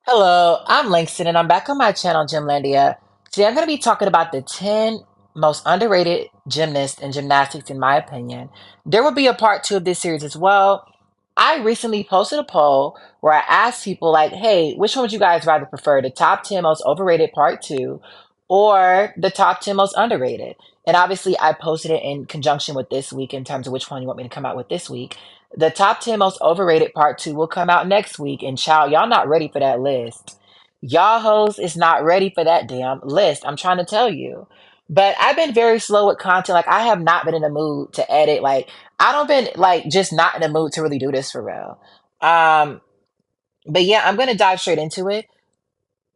Hello, I'm Langston and I'm back on my channel, Gymlandia. Today I'm going to be talking about the 10 most underrated gymnasts and gymnastics in my opinion. There will be a part two of this series as well. I recently posted a poll where I asked people like, hey, which one would you guys rather prefer? The top 10 most overrated part two or the top 10 most underrated? And obviously I posted it in conjunction with this week in terms of which one you want me to come out with this week. The top 10 most overrated part two will come out next week. And child, y'all not ready for that list. Y'all hoes is not ready for that damn list. I'm trying to tell you. But I've been very slow with content. Like I have not been in the mood to edit. Like I don't been like just not in the mood to really do this for real. Um, but yeah, I'm gonna dive straight into it.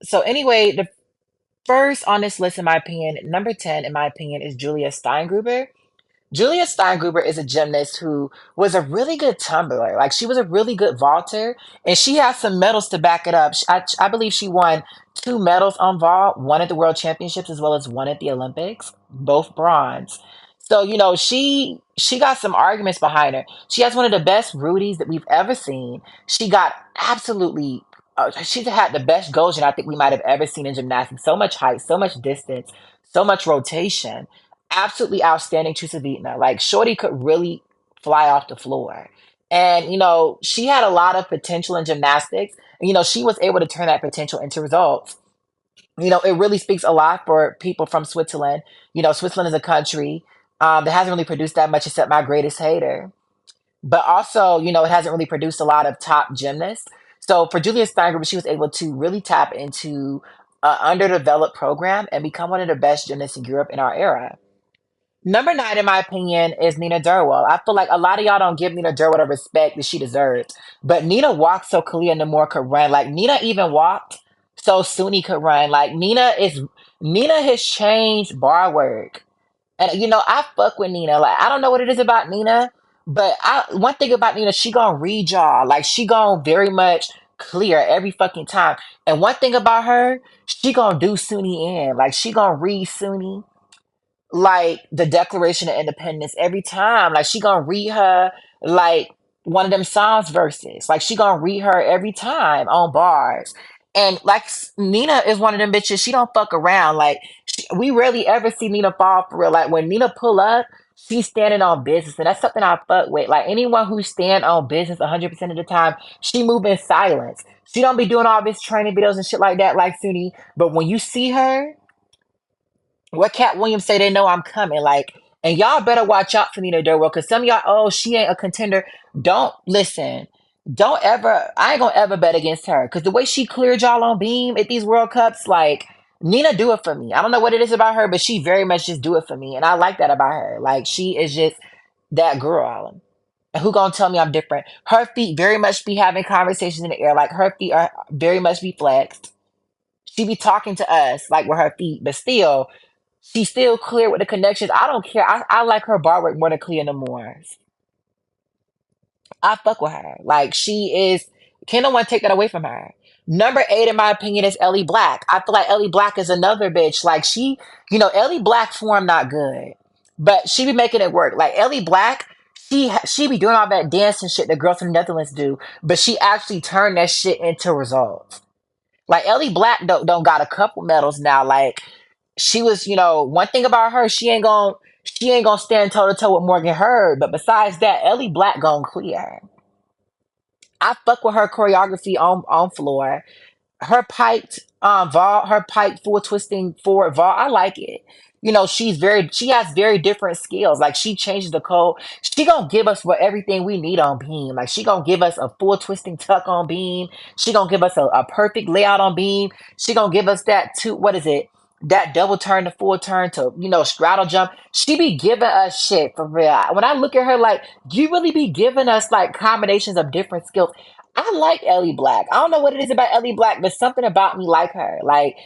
So anyway, the first on this list, in my opinion, number 10, in my opinion, is Julia Steingruber. Julia Steingruber is a gymnast who was a really good tumbler. Like she was a really good vaulter, and she has some medals to back it up. I believe she won two medals on vault, one at the World Championships as well as one at the Olympics, both bronze. So she got some arguments behind her. She has one of the best Rudies that we've ever seen. She got absolutely. She's had the best Gaussian I think we might have ever seen in gymnastics. So much height, so much distance, so much rotation, absolutely outstanding to Savitna. Like Shorty could really fly off the floor. And she had a lot of potential in gymnastics. And she was able to turn that potential into results. It really speaks a lot for people from Switzerland. Switzerland is a country that hasn't really produced that much except my greatest hater. But also, it hasn't really produced a lot of top gymnasts. So for Julia Steingruber, she was able to really tap into an underdeveloped program and become one of the best gymnasts in Europe in our era. Number 9, in my opinion, is Nina Durwell. I feel like a lot of y'all don't give Nina Durwell the respect that she deserves. But Nina walked so Kalia Namor could run. Like Nina even walked so Suni could run. Like Nina has changed bar work. And I fuck with Nina. Like I don't know what it is about Nina, but one thing about Nina, she gonna read y'all. Like she gonna very much clear every fucking time. And one thing about her, she gonna do Suni in. Like she gonna read Suni like the Declaration of Independence every time. Like she gonna read her like one of them Psalms verses. Like she gonna read her every time on bars. And like Nina is one of them bitches. She don't fuck around. Like we rarely ever see Nina fall for real. Like when Nina pull up, she's standing on business, and that's something I fuck with. Like anyone who stand on business 100% of the time, she move in silence. She don't be doing all this training videos and shit like that, like Suni. But when you see her, what Cat Williams say, they know I'm coming. Like, and y'all better watch out for Nina Durwell because some of y'all, oh, she ain't a contender. Don't listen. Don't ever. I ain't gonna ever bet against her because the way she cleared y'all on beam at these World Cups, like Nina do it for me. I don't know what it is about her, but she very much just do it for me, and I like that about her. Like she is just that girl. And who gonna tell me I'm different? Her feet very much be having conversations in the air. Like her feet are very much be flexed. She be talking to us like with her feet, but still she's still clear with the connections. I don't care. I like her bar work more than Clea Moore's. I fuck with her. Like she is. Can no one take that away from her? Number 8, in my opinion, is Ellie Black. I feel like Ellie Black is another bitch. Like Ellie Black form not good, but she be making it work. Like Ellie Black, she be doing all that dancing shit the girls from the Netherlands do, but she actually turned that shit into results. Like Ellie Black don't got a couple medals now. Like she was, one thing about her, she ain't gonna stand toe to toe with Morgan Hurd. But besides that, Ellie Black gonna clear. I fuck with her choreography on floor. Her piped vault, her piped full twisting forward vault. I like it. She has very different skills. Like she changes the code. She gonna give us what everything we need on beam. Like she gonna give us a full twisting tuck on beam. She gonna give us a perfect layout on beam. She gonna give us that two. What is it? That double turn to full turn to straddle jump. She be giving us shit for real. When I look at her, like you really be giving us like combinations of different skills. I like Ellie Black. I don't know what it is about Ellie Black, but something about me like her. Like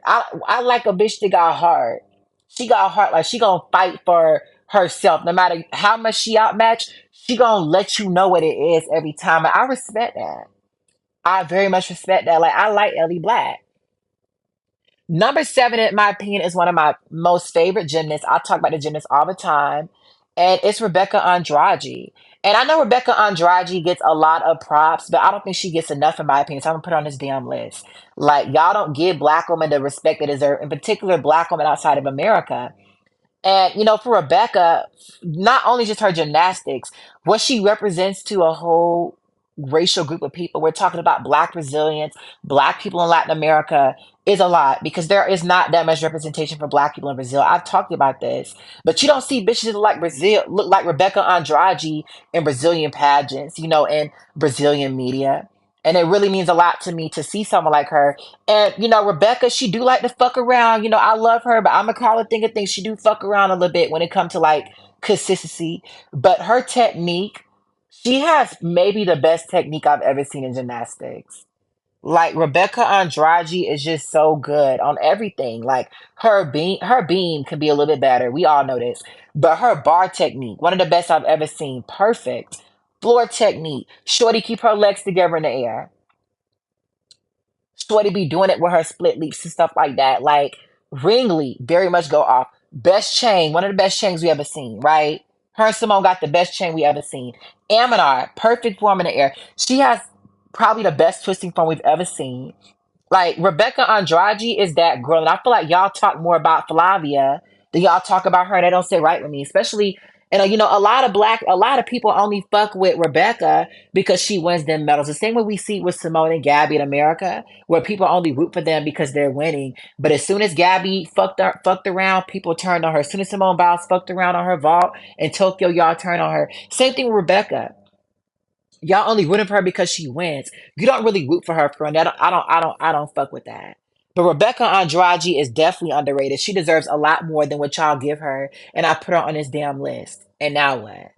I like a bitch that got heart. She got heart. Like she gonna fight for herself, no matter how much she outmatched. She gonna let you know what it is every time. And I respect that. I very much respect that. Like I like Ellie Black. Number 7, in my opinion, is one of my most favorite gymnasts. I talk about the gymnast all the time, and it's Rebecca Andrade. And I know Rebecca Andrade gets a lot of props, but I don't think she gets enough in my opinion. So I'm gonna put her on this damn list. Like y'all don't give black women the respect they deserve, in particular black women outside of America. And for Rebecca, not only just her gymnastics, what she represents to a whole racial group of people. We're talking about black Brazilians, black people in Latin America is a lot because there is not that much representation for black people in Brazil. I've talked about this, but you don't see bitches like Brazil look like Rebecca Andrade in Brazilian pageants, in Brazilian media. And it really means a lot to me to see someone like her. And Rebecca, she do like to fuck around. I love her, but I'm gonna call it thing of things. She do fuck around a little bit when it comes to like consistency. But her technique, she has maybe the best technique I've ever seen in gymnastics. Like Rebecca Andrade is just so good on everything. Like her beam can be a little bit better. We all know this. But her bar technique, one of the best I've ever seen. Perfect. Floor technique. Shorty keep her legs together in the air. Shorty be doing it with her split leaps and stuff like that. Like Ringley, very much go off. Best chain, one of the best chains we ever seen, right? Her and Simone got the best chain we ever seen. Aminar, perfect form in the air. She has probably the best twisting form we've ever seen. Like Rebecca Andrade is that girl, and I feel like y'all talk more about Flavia than y'all talk about her. And that don't sit right with me, especially. And a lot of people only fuck with Rebecca because she wins them medals. The same way we see with Simone and Gabby in America, where people only root for them because they're winning. But as soon as Gabby fucked around, people turned on her. As soon as Simone Biles fucked around on her vault in Tokyo, y'all turned on her. Same thing with Rebecca. Y'all only rooting for her because she wins. You don't really root for her, friend. I don't fuck with that. But Rebecca Andrade is definitely underrated. She deserves a lot more than what y'all give her, and I put her on this damn list. And now what?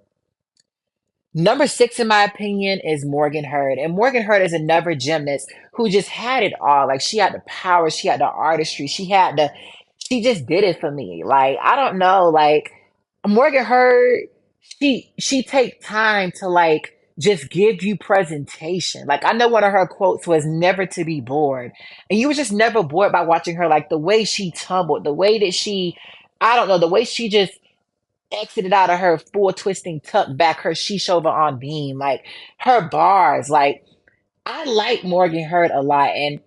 Number six, in my opinion, is Morgan Hurd. And Morgan Hurd is another gymnast who just had it all. Like she had the power, she had the artistry, she just did it for me. Like, I don't know, like Morgan Hurd, she take time to like just give you presentation. Like I know one of her quotes was never to be bored. And you were just never bored by watching her, like the way she tumbled, the way that I don't know, the way she just exited out of her full twisting tuck back, her sheesh over on beam, like her bars. Like I like Morgan Hurd a lot, and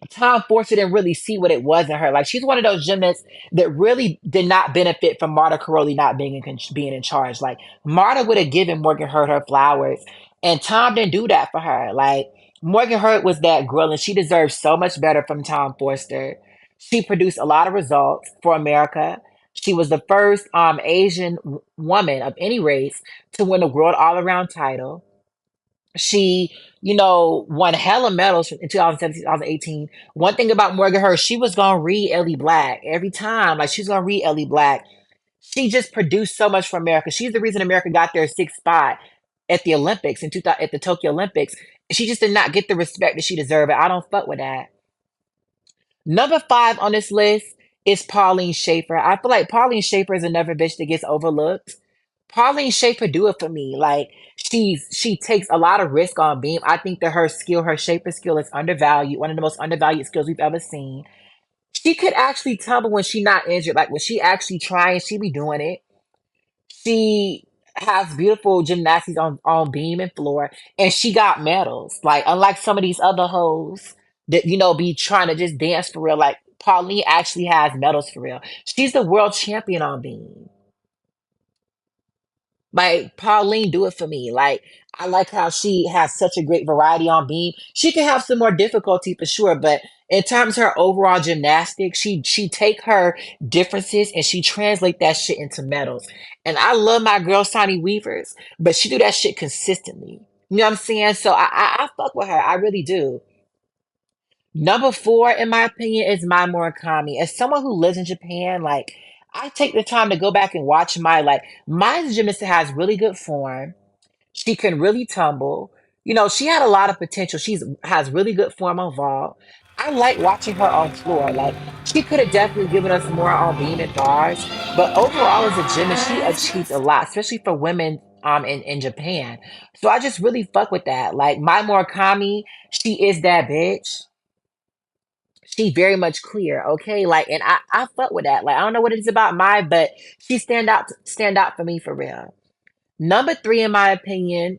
Tom Forster didn't really see what it was in her. Like she's one of those gymnasts that really did not benefit from Marta Caroli not being in charge. Like Marta would have given Morgan Hurd her flowers, and Tom didn't do that for her. Like Morgan Hurd was that girl, and she deserves so much better from Tom Forster. She produced a lot of results for America. She was the first Asian woman of any race to win a world all around title. She, won hella medals in 2017, 2018. One thing about Morgan Hurst, she was gonna read Ellie Black every time. Like she's gonna read Ellie Black. She just produced so much for America. She's the reason America got their sixth spot at the Olympics in 2000, at the Tokyo Olympics. She just did not get the respect that she deserved. I don't fuck with that. Number five on this list is Pauline Schaefer. I feel like Pauline Schaefer is another bitch that gets overlooked. Pauline Schaefer do it for me. Like she takes a lot of risk on beam. I think that her Schaefer skill is undervalued. One of the most undervalued skills we've ever seen. She could actually tumble when she not injured. Like when she actually trying, she be doing it. She has beautiful gymnastics on beam and floor, and she got medals. Like unlike some of these other hoes that be trying to just dance for real. Like Pauline actually has medals for real. She's the world champion on beam. Like Pauline do it for me. Like I like how she has such a great variety on beam. She can have some more difficulty for sure, but in terms of her overall gymnastics, she take her differences and she translate that shit into medals. And I love my girl Sonny Weavers, but she do that shit consistently. You know what I'm saying? So I fuck with her. I really do. Number four, in my opinion, is Mai Murakami. As someone who lives in Japan, like I take the time to go back and watch Mai's gymnast has really good form. She can really tumble. She had a lot of potential. She's has really good form on vault. I like watching her on floor. Like she could have definitely given us more on beam and bars, but overall as a gymnast, she achieved a lot, especially for women in Japan. So I just really fuck with that. Like Mai Murakami, she is that bitch. She very much clear, okay? Like, and I fuck with that. Like, I don't know what it is about Mai, but she stand out for me for real. Number three, in my opinion,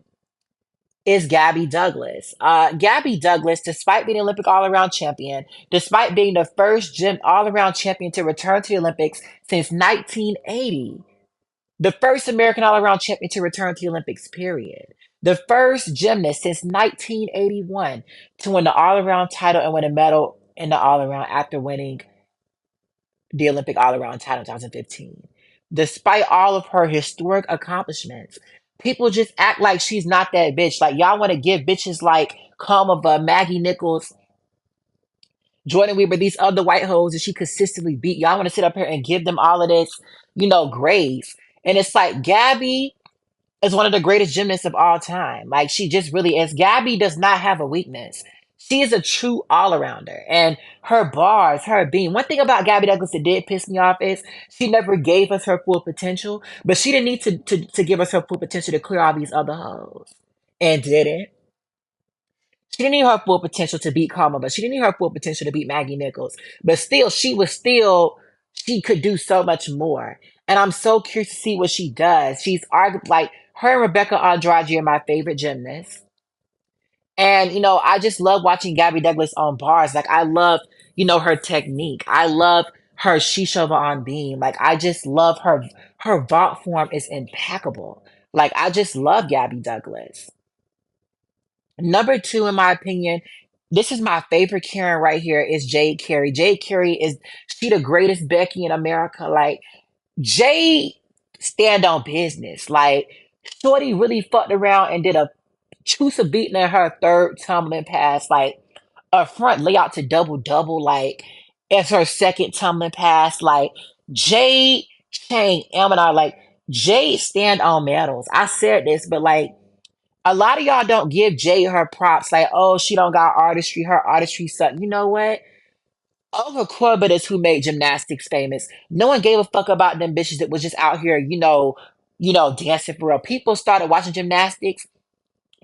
is Gabby Douglas. Gabby Douglas, despite being Olympic all-around champion, despite being the first gym all-around champion to return to the Olympics since 1980, the first American all-around champion to return to the Olympics, period. The first gymnast since 1981 to win the all-around title and win a medal in the all-around after winning the Olympic all-around title in 2015. Despite all of her historic accomplishments, people just act like she's not that bitch. Like y'all want to give bitches like Kamova, Maggie Nichols, Jordan Weaver, these other white hoes that she consistently beat. Y'all want to sit up here and give them all of this, grace. And it's like Gabby is one of the greatest gymnasts of all time. Like she just really is. Gabby does not have a weakness. She is a true all-arounder. And her bars, her being. One thing about Gabby Douglas that did piss me off is she never gave us her full potential, but she didn't need to give us her full potential to clear all these other hoes. And didn't. She didn't need her full potential to beat Karma, but she didn't need her full potential to beat Maggie Nichols. But still, she could do so much more. And I'm so curious to see what she does. She's argued like her and Rebecca Andrade are my favorite gymnasts. And, I just love watching Gabby Douglas on bars. Like, I love, her technique. I love her Shishova on beam. Like, I just love her vault form is impeccable. Like, I just love Gabby Douglas. Number two, in my opinion, this is my favorite Karen right here, is Jade Carey. Jade Carey is she the greatest Becky in America. Like Jade stand on business. Like Shorty really fucked around and did a choose beating in her third tumbling pass, like a front layout to double double, like as her second tumbling pass. Like Jade Chain Eminem, like Jade stand on medals. I said this, but like a lot of y'all don't give Jay her props. Like, oh, she don't got artistry. Her artistry suck. You know what? Olga Corbett is who made gymnastics famous. No one gave a fuck about them bitches that was just out here, dancing for real. People started watching gymnastics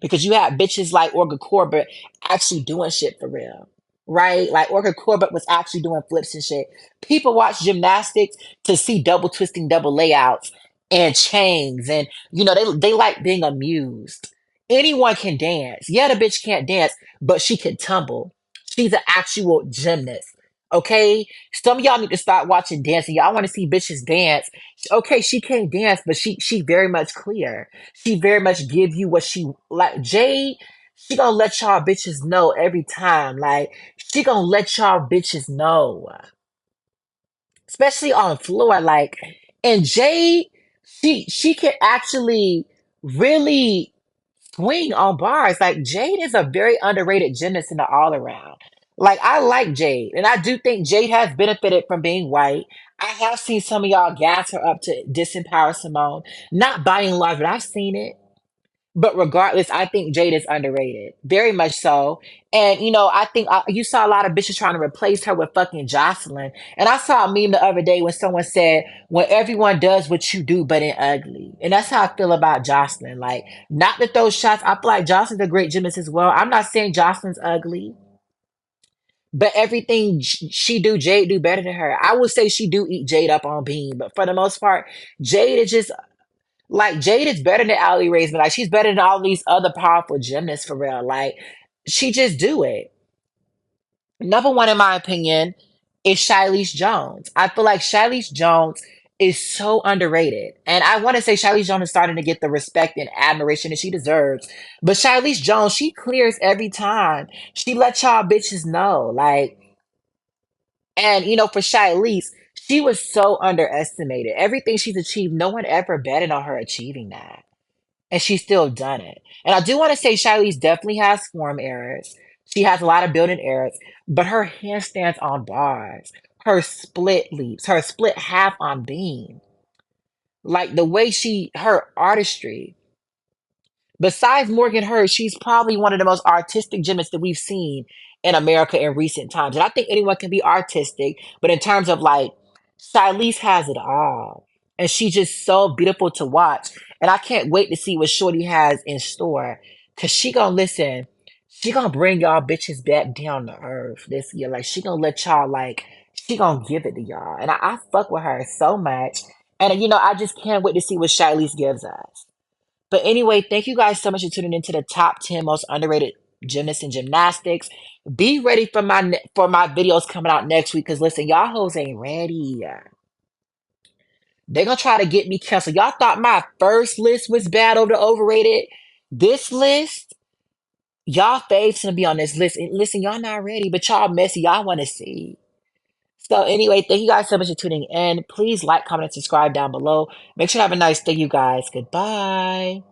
because you had bitches like Olga Corbett actually doing shit for real, right? Like Olga Corbett was actually doing flips and shit. People watch gymnastics to see double twisting, double layouts, and chains, and they like being amused. Anyone can dance. Yeah, the bitch can't dance, but she can tumble. She's an actual gymnast. Okay, some of y'all need to start watching dancing. Y'all want to see bitches dance. Okay, she can't dance, but she very much clear. She very much give you what she like. Jade, she gonna let y'all bitches know every time. Like she gonna let y'all bitches know, especially on floor. Like and Jade, she can actually really swing on bars. Like Jade is a very underrated gymnast in the all around. Like I like Jade, and I do think Jade has benefited from being white. I have seen some of y'all gas her up to disempower Simone. Not by and large, but I've seen it. But regardless, I think Jade is underrated, very much so. And I think you saw a lot of bitches trying to replace her with fucking Jocelyn. And I saw a meme the other day when someone said, "When everyone does what you do, but in ugly," and that's how I feel about Jocelyn. Like, not to throw shots. I feel like Jocelyn's a great gymnast as well. I'm not saying Jocelyn's ugly, but everything she do, Jade do better than her. I would say she do eat Jade up on beam, but for the most part, Jade is just like Jade is better than Ali Raisman. Like she's better than all these other powerful gymnasts for real. Like she just do it. Number one, in my opinion, is Shilese Jones. I feel like Shilese Jones is so underrated. And I want to say Shilese Jones is starting to get the respect and admiration that she deserves. But Shilese Jones, she clears every time. She lets y'all bitches know. Like, and for Shilese, she was so underestimated. Everything she's achieved, no one ever betted on her achieving that. And she's still done it. And I do want to say Shilese definitely has form errors. She has a lot of building errors, but her handstands on bars, her split leaps, her split half on beam, like the way her artistry. Besides Morgan Hurd, she's probably one of the most artistic gymnasts that we've seen in America in recent times. And I think anyone can be artistic, but in terms of like, Shilese has it all. And she's just so beautiful to watch. And I can't wait to see what Shorty has in store. Cause she gonna listen, she gonna bring y'all bitches back down to earth this year. Like she gonna let y'all she gonna give it to y'all. And I fuck with her so much. And I just can't wait to see what Shilese gives us. But anyway, thank you guys so much for tuning into the top 10 most underrated gymnasts and gymnastics. Be ready for my videos coming out next week. Cause listen, y'all hoes ain't ready. They're gonna try to get me canceled. Y'all thought my first list was bad over the overrated. This list, y'all faves gonna be on this list. And listen, y'all not ready, but y'all messy. Y'all want to see. So anyway, thank you guys so much for tuning in. Please like, comment, and subscribe down below. Make sure you have a nice day, you guys. Goodbye.